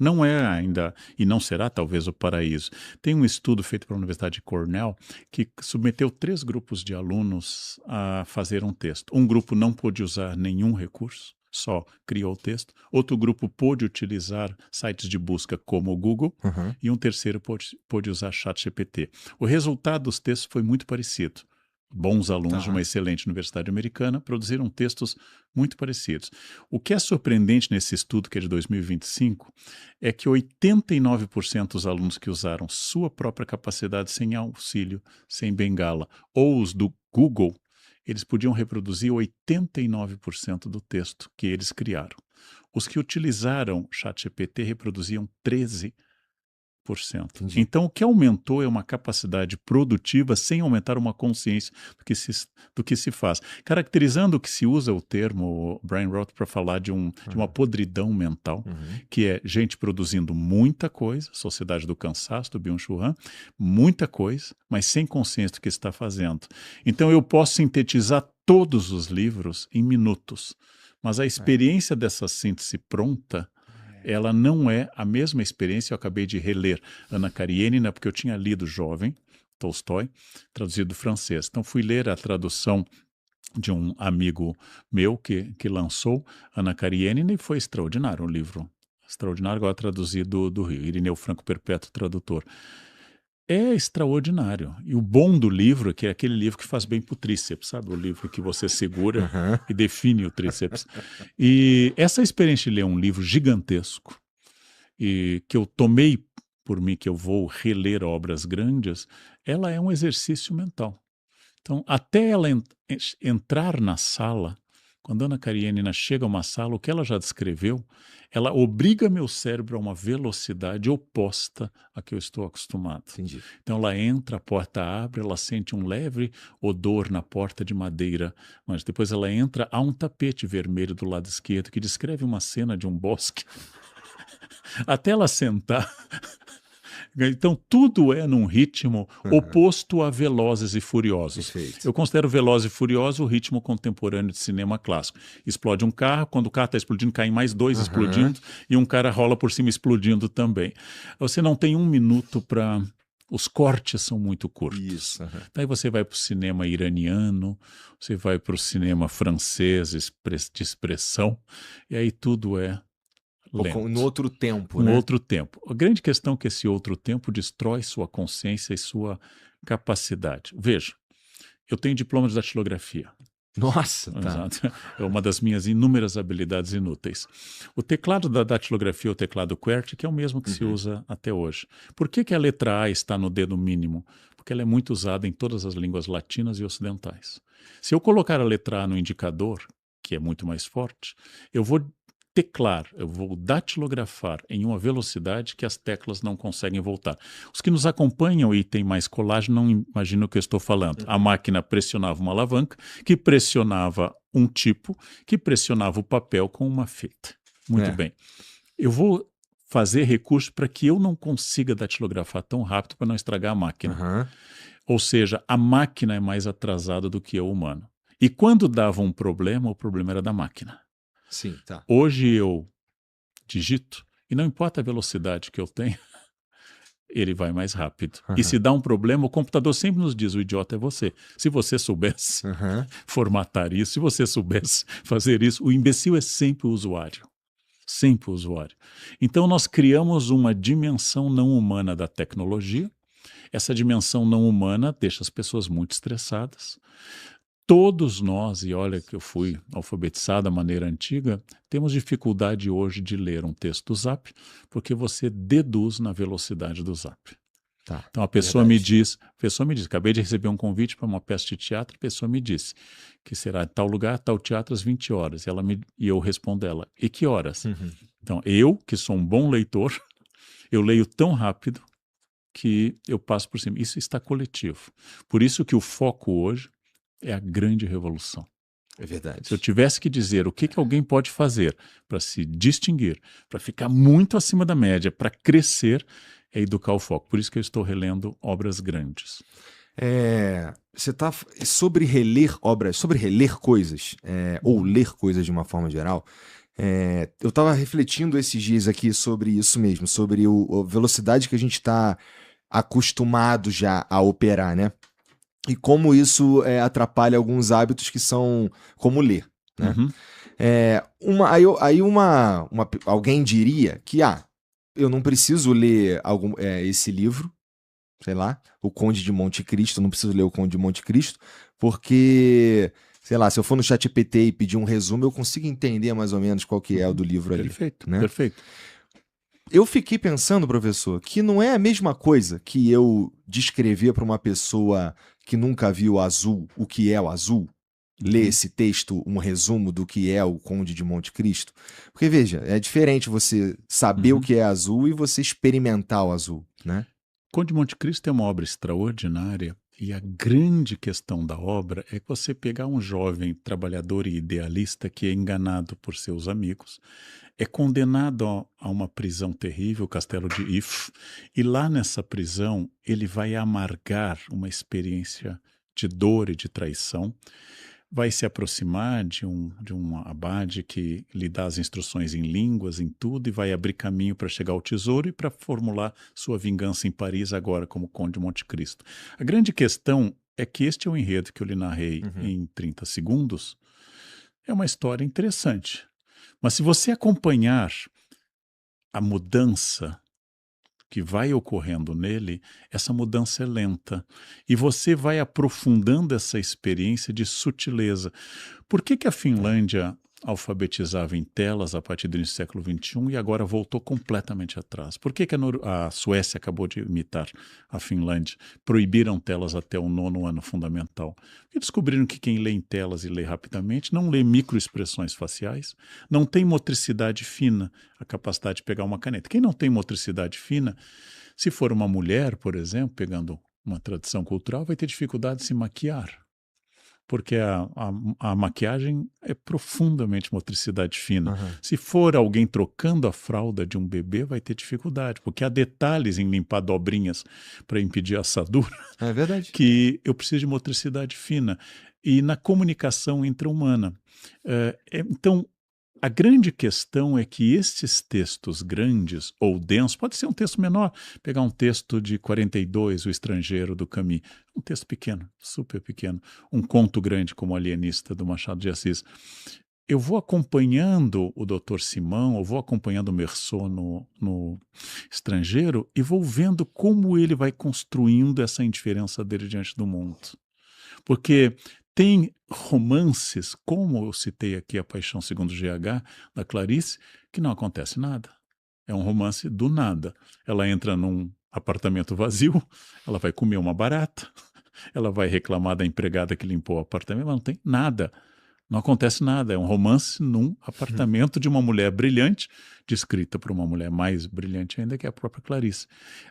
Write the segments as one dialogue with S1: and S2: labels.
S1: Não é ainda, e não será talvez o paraíso. Tem um estudo feito pela Universidade de Cornell que submeteu 3 grupos de alunos a fazer um texto. Um grupo não pôde usar nenhum recurso, só criou o texto. Outro grupo pôde utilizar sites de busca como o Google.
S2: Uhum.
S1: E um terceiro pôde usar ChatGPT. O resultado dos textos foi muito parecido. Bons alunos de uma excelente universidade americana produziram textos muito parecidos. O que é surpreendente nesse estudo, que é de 2025, é que 89% dos alunos que usaram sua própria capacidade sem auxílio, sem bengala, ou os do Google, eles podiam reproduzir 89% do texto que eles criaram. Os que utilizaram ChatGPT reproduziam 13%.
S2: Entendi.
S1: Então, o que aumentou é uma capacidade produtiva sem aumentar uma consciência do que se faz. Caracterizando o que se usa o termo, Brian Roth, para falar de uma podridão mental, que é gente produzindo muita coisa, Sociedade do Cansaço, do Byung-Chul Han, muita coisa, mas sem consciência do que está fazendo. Então, eu posso sintetizar todos os livros em minutos, mas a experiência dessa síntese pronta, ela não é a mesma experiência. Eu acabei de reler Ana Karenina, porque eu tinha lido jovem, Tolstói, traduzido do francês. Então fui ler a tradução de um amigo meu que lançou Ana Karenina e foi extraordinário, um livro extraordinário, agora traduzido do Rio, Irineu Franco Perpétuo, tradutor. É extraordinário. E o bom do livro é que é aquele livro que faz bem para o tríceps, sabe? O livro que você segura e define o tríceps. E essa experiência de ler um livro gigantesco e que eu tomei por mim, que eu vou reler obras grandes, ela é um exercício mental. Então, até ela entrar na sala, quando Ana Karenina chega a uma sala, o que ela já descreveu, ela obriga meu cérebro a uma velocidade oposta à que eu estou acostumado.
S2: Entendi.
S1: Então ela entra, a porta abre, ela sente um leve odor na porta de madeira, mas depois ela entra, há um tapete vermelho do lado esquerdo que descreve uma cena de um bosque. Até ela sentar. Então, tudo é num ritmo oposto a Velozes e Furiosos.
S2: Perfeito.
S1: Eu considero Velozes e Furiosos o ritmo contemporâneo de cinema clássico. Explode um carro, quando o carro está explodindo, caem mais 2 explodindo, e um cara rola por cima explodindo também. Você não tem um minuto para... Os cortes são muito curtos.
S2: Isso.
S1: Daí você vai para o cinema iraniano, você vai para o cinema francês de expressão, e aí tudo é lento.
S2: No outro tempo,
S1: Um
S2: né?
S1: outro tempo. A grande questão é que esse outro tempo destrói sua consciência e sua capacidade. Veja, eu tenho diploma de datilografia.
S2: Nossa, tá.
S1: Exato. É uma das minhas inúmeras habilidades inúteis. O teclado da datilografia, o teclado QWERTY, que é o mesmo que se usa até hoje. Por que a letra A está no dedo mínimo? Porque ela é muito usada em todas as línguas latinas e ocidentais. Se eu colocar a letra A no indicador, que é muito mais forte, eu vou teclar, eu vou datilografar em uma velocidade que as teclas não conseguem voltar. Os que nos acompanham e têm mais colagem não imaginam o que eu estou falando. A máquina pressionava uma alavanca, que pressionava um tipo, que pressionava o papel com uma fita. Muito bem. Eu vou fazer recurso para que eu não consiga datilografar tão rápido para não estragar a máquina. Ou seja, a máquina é mais atrasada do que eu, humano. E quando dava um problema, o problema era da máquina.
S2: Sim, tá.
S1: Hoje eu digito, e não importa a velocidade que eu tenho, ele vai mais rápido. E se dá um problema, o computador sempre nos diz, o idiota é você. Se você soubesse formatar isso, se você soubesse fazer isso, o imbecil é sempre o usuário. Sempre o usuário. Então nós criamos uma dimensão não humana da tecnologia. Essa dimensão não humana deixa as pessoas muito estressadas. Todos nós, e olha que eu fui alfabetizado da maneira antiga, temos dificuldade hoje de ler um texto do Zap, porque você deduz na velocidade do Zap.
S2: Tá,
S1: então a pessoa me diz, acabei de receber um convite para uma peça de teatro, a pessoa me disse que será em tal lugar, tal teatro às 20 horas. E eu respondo a ela, e que horas? Então eu, que sou um bom leitor, eu leio tão rápido que eu passo por cima. Isso está coletivo. Por isso que o foco hoje é a grande revolução.
S2: É verdade.
S1: Se eu tivesse que dizer o que alguém pode fazer para se distinguir, para ficar muito acima da média, para crescer, é educar o foco. Por isso que eu estou relendo obras grandes.
S2: Você está sobre reler obras, sobre reler coisas, ou ler coisas de uma forma geral. Eu estava refletindo esses dias aqui sobre isso mesmo, sobre a velocidade que a gente está acostumado já a operar, né? E como isso atrapalha alguns hábitos que são como ler, né?
S1: Uhum.
S2: Alguém diria que eu não preciso ler esse livro, sei lá, O Conde de Monte Cristo, eu não preciso ler O Conde de Monte Cristo, porque, sei lá, se eu for no ChatGPT e pedir um resumo, eu consigo entender mais ou menos qual que é o do livro ali.
S1: Perfeito,
S2: né?
S1: perfeito.
S2: Eu fiquei pensando, professor, que não é a mesma coisa que eu descrever para uma pessoa que nunca viu azul o que é o azul, ler esse texto, um resumo do que é o Conde de Monte Cristo. Porque, veja, é diferente você saber o que é azul e você experimentar o azul, né?
S1: Conde de Monte Cristo é uma obra extraordinária e a grande questão da obra é que você pegar um jovem trabalhador e idealista que é enganado por seus amigos, é condenado a uma prisão terrível, o castelo de If, e lá nessa prisão ele vai amargar uma experiência de dor e de traição, vai se aproximar de um abade que lhe dá as instruções em línguas, em tudo, e vai abrir caminho para chegar ao tesouro e para formular sua vingança em Paris agora como Conde de Monte Cristo. A grande questão é que este é o enredo que eu lhe narrei em 30 segundos. É uma história interessante. Mas se você acompanhar a mudança que vai ocorrendo nele, essa mudança é lenta. E você vai aprofundando essa experiência de sutileza. Por que a Finlândia alfabetizava em telas a partir do início do século XXI e agora voltou completamente atrás? Por que a Suécia acabou de imitar a Finlândia? Proibiram telas até o 9º ano fundamental. E descobriram que quem lê em telas e lê rapidamente não lê microexpressões faciais, não tem motricidade fina, a capacidade de pegar uma caneta. Quem não tem motricidade fina, se for uma mulher, por exemplo, pegando uma tradição cultural, vai ter dificuldade de se maquiar. Porque a maquiagem é profundamente motricidade fina. Se for alguém trocando a fralda de um bebê, vai ter dificuldade, porque há detalhes em limpar dobrinhas para impedir a assadura.
S2: É verdade.
S1: Que eu preciso de motricidade fina. E na comunicação intra-humana. Então, a grande questão é que estes textos grandes ou densos, pode ser um texto menor, pegar um texto de 42, O Estrangeiro, do Camus, um texto pequeno, super pequeno, um conto grande como Alienista, do Machado de Assis. Eu vou acompanhando o Dr. Simão, eu vou acompanhando o Meursault no Estrangeiro e vou vendo como ele vai construindo essa indiferença dele diante do mundo. Porque tem romances, como eu citei aqui A Paixão Segundo GH, da Clarice, que não acontece nada. É um romance do nada. Ela entra num apartamento vazio, ela vai comer uma barata, ela vai reclamar da empregada que limpou o apartamento, mas não tem nada. Não acontece nada. É um romance num apartamento de uma mulher brilhante, descrita por uma mulher mais brilhante ainda, que é a própria Clarice.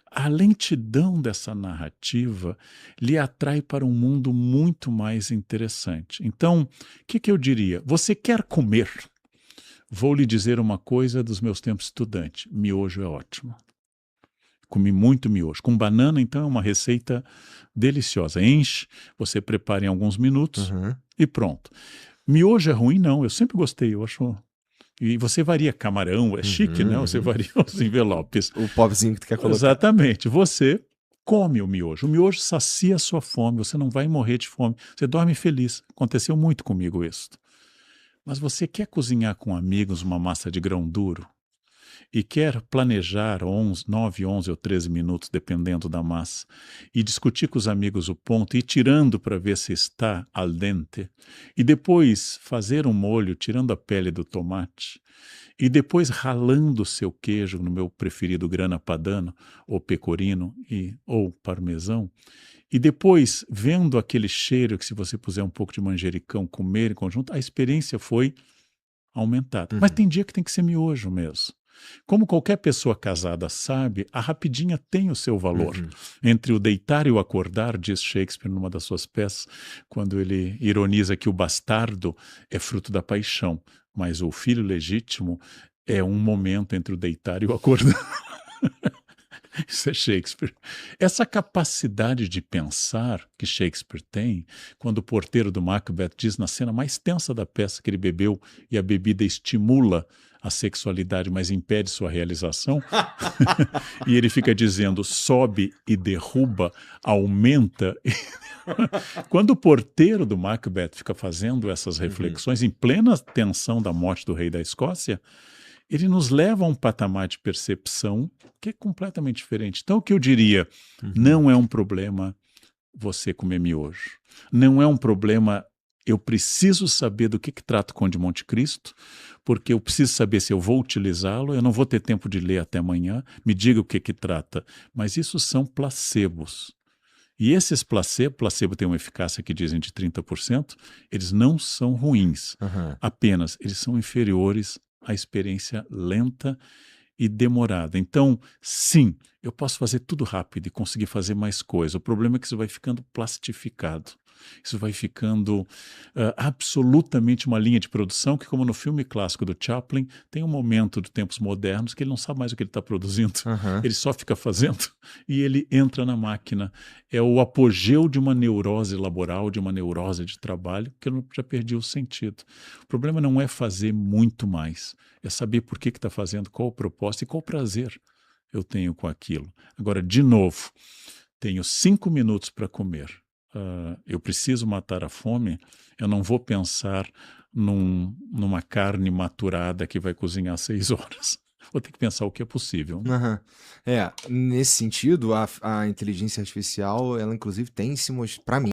S1: A lentidão dessa narrativa lhe atrai para um mundo muito mais interessante. Então, o que eu diria? Você quer comer? Vou lhe dizer uma coisa dos meus tempos estudante. Miojo é ótimo. Comi muito miojo. Com banana, então, é uma receita deliciosa. Enche, você prepara em alguns minutos e pronto. Miojo é ruim? Não, eu sempre gostei, eu acho. E você varia camarão, é chique, né? Você varia os envelopes.
S2: O popzinho que tu quer colocar.
S1: Exatamente. Você come o miojo. O miojo sacia a sua fome, você não vai morrer de fome. Você dorme feliz. Aconteceu muito comigo isso. Mas você quer cozinhar com amigos uma massa de grão duro? E quer planejar 9, 11 ou 13 minutos, dependendo da massa, e discutir com os amigos o ponto, e ir tirando para ver se está al dente, e depois fazer um molho tirando a pele do tomate, e depois ralando o seu queijo, no meu preferido grana padano, ou pecorino, ou parmesão, e depois vendo aquele cheiro que se você puser um pouco de manjericão, comer em conjunto, a experiência foi aumentada. Mas tem dia que tem que ser miojo mesmo. Como qualquer pessoa casada sabe, a rapidinha tem o seu valor. Entre o deitar e o acordar, diz Shakespeare numa das suas peças, quando ele ironiza que o bastardo é fruto da paixão, mas o filho legítimo é um momento entre o deitar e o acordar. Isso é Shakespeare. Essa capacidade de pensar que Shakespeare tem, quando o porteiro do Macbeth diz na cena mais tensa da peça que ele bebeu e a bebida estimula a sexualidade, mas impede sua realização. E ele fica dizendo, sobe e derruba, aumenta. Quando o porteiro do Macbeth fica fazendo essas reflexões, em plena tensão da morte do rei da Escócia, ele nos leva a um patamar de percepção que é completamente diferente. Então, o que eu diria, não é um problema você comer miojo. Não é um problema, eu preciso saber do que trata o Conde de Monte Cristo, porque eu preciso saber se eu vou utilizá-lo, eu não vou ter tempo de ler até amanhã, me diga o que trata. Mas isso são placebos. E esses placebo tem uma eficácia que dizem de 30%, eles não são ruins, apenas eles são inferiores à experiência lenta e demorada. Então, sim, eu posso fazer tudo rápido e conseguir fazer mais coisa. O problema é que isso vai ficando plastificado. Isso vai ficando absolutamente uma linha de produção que, como no filme clássico do Chaplin, tem um momento de tempos modernos que ele não sabe mais o que ele está produzindo. Ele só fica fazendo e ele entra na máquina. É o apogeu de uma neurose laboral, de uma neurose de trabalho, que eu já perdi o sentido. O problema não é fazer muito mais, é saber por que está fazendo, qual o propósito e qual o prazer eu tenho com aquilo. Agora, de novo, tenho 5 minutos para comer. Eu preciso matar a fome, eu não vou pensar numa carne maturada que vai cozinhar 6 horas. Vou ter que pensar o que é possível.
S2: Nesse sentido, a inteligência artificial, ela inclusive tem se mostrado, para mim,